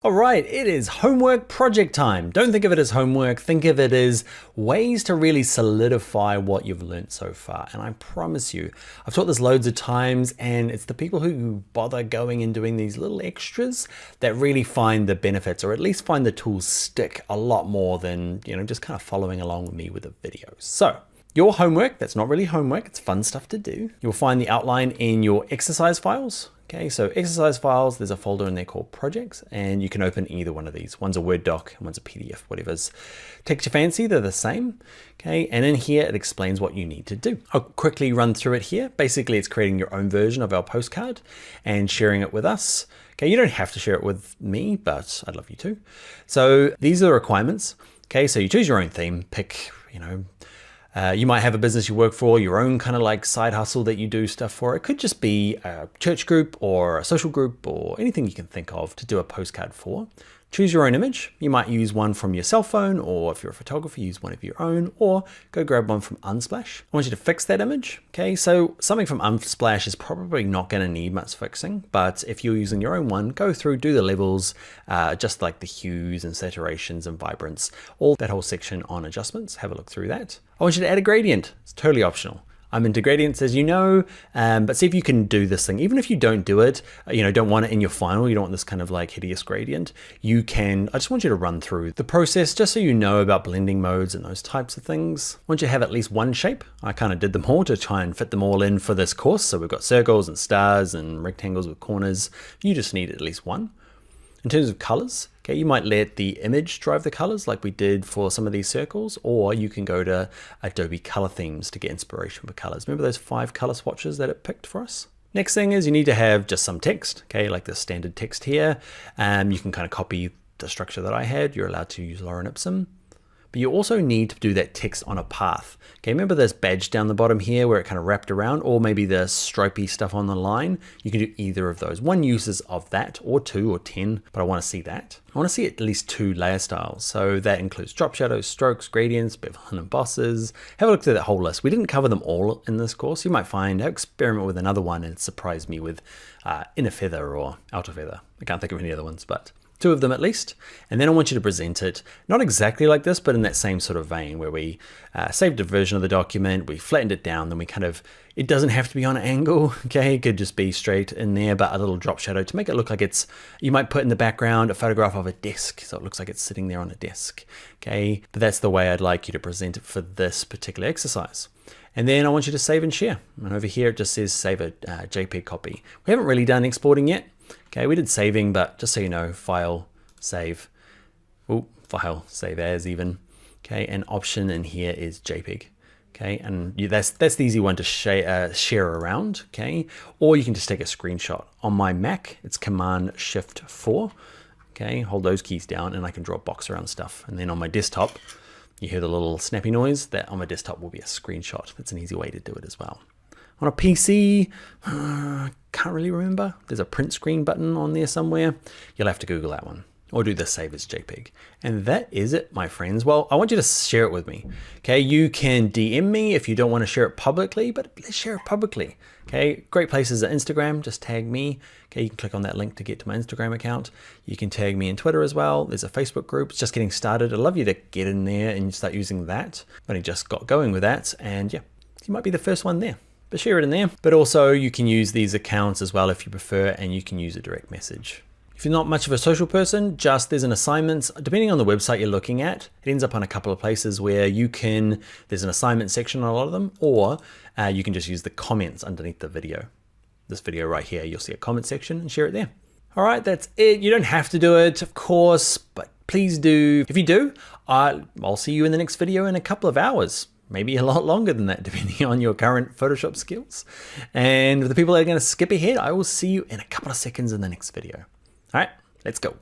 All right, it is homework project time. Don't think of it as homework, think of it as ways to really solidify what you've learned so far. And I promise you, I've taught this loads of times, and it's the people who bother going and doing these little extras that really find the benefits, or at least find the tools stick a lot more than, just kind of following along with me with the videos. So your homework, that's not really homework, it's fun stuff to do. You'll find the outline in your exercise files. Okay, so exercise files, there's a folder in there called projects, and you can open either one of these. One's a Word doc and one's a PDF, whatever's takes your fancy, they're the same. Okay, and in here it explains what you need to do. I'll quickly run through it here. Basically, it's creating your own version of our postcard and sharing it with us. Okay, you don't have to share it with me, but I'd love you to. So these are the requirements. Okay, so you choose your own theme, pick, you might have a business you work for, your own kind of like side hustle that you do stuff for. It could just be a church group or a social group or anything you can think of to do a postcard for. Choose your own image. You might use one from your cell phone, or if you're a photographer, use one of your own, or go grab one from Unsplash. I want you to fix that image. Okay, so something from Unsplash is probably not going to need much fixing, but if you're using your own one, go through, do the levels, just like the hues and saturations and vibrance, all that whole section on adjustments. Have a look through that. I want you to add a gradient. It's totally optional. I'm into gradients, as you know, but see if you can do this thing. Even if you don't do it, don't want it in your final, you don't want this kind of like hideous gradient, you can, I just want you to run through the process just so you know about blending modes and those types of things. I want you to have at least one shape. I kind of did them all to try and fit them all in for this course. So we've got circles and stars and rectangles with corners. You just need at least one. In terms of colors, okay, you might let the image drive the colors like we did for some of these circles, or you can go to Adobe Color Themes to get inspiration for colors. Remember those 5 color swatches that it picked for us? Next thing is you need to have just some text, okay, like the standard text here. You can kind of copy the structure that I had. You're allowed to use Lorem Ipsum. But you also need to do that text on a path. Okay, remember this badge down the bottom here where it kind of wrapped around, or maybe the stripy stuff on the line? You can do either of those. One uses of that, or 2 or 10, but I want to see that. I want to see at least 2 layer styles. So that includes drop shadows, strokes, gradients, bevel and bosses. Have a look through that whole list. We didn't cover them all in this course. You might find, experiment with another one and surprise me with inner feather or outer feather. I can't think of any other ones, but 2 of them at least. And then I want you to present it, not exactly like this, but in that same sort of vein where we saved a version of the document, we flattened it down, then we kind of, it doesn't have to be on an angle, okay? It could just be straight in there, but a little drop shadow to make it look like it's, you might put in the background a photograph of a desk, so it looks like it's sitting there on a desk, okay? But that's the way I'd like you to present it for this particular exercise. And then I want you to save and share. And over here, it just says save a JPEG copy. We haven't really done exporting yet. Okay, we did saving, but just so you know, file, save, file, save as even. Okay, and option in here is JPEG. Okay, and that's the easy one to share around. Okay, or you can just take a screenshot. On my Mac, it's Command-Shift-4. Okay, hold those keys down, and I can draw a box around stuff. And then on my desktop, you hear the little snappy noise. That on my desktop will be a screenshot. That's an easy way to do it as well. On a PC, can't really remember. There's a print screen button on there somewhere. You'll have to Google that one, or do the save as JPEG. And that is it, my friends. Well, I want you to share it with me. Okay, you can DM me if you don't want to share it publicly, but let's share it publicly. Okay, great places are Instagram, just tag me. Okay, you can click on that link to get to my Instagram account. You can tag me in Twitter as well. There's a Facebook group, it's just getting started. I'd love you to get in there and start using that. I've only just got going with that, and yeah, you might be the first one there. But share it in there. But also you can use these accounts as well if you prefer, and you can use a direct message. If you're not much of a social person, there's an assignment, depending on the website you're looking at, it ends up on a couple of places where there's an assignment section on a lot of them, or you can just use the comments underneath the video. This video right here, you'll see a comment section and share it there. All right, that's it. You don't have to do it, of course, but please do. If you do, I'll see you in the next video in a couple of hours. Maybe a lot longer than that, depending on your current Photoshop skills. And for the people that are going to skip ahead, I will see you in a couple of seconds in the next video. All right, let's go.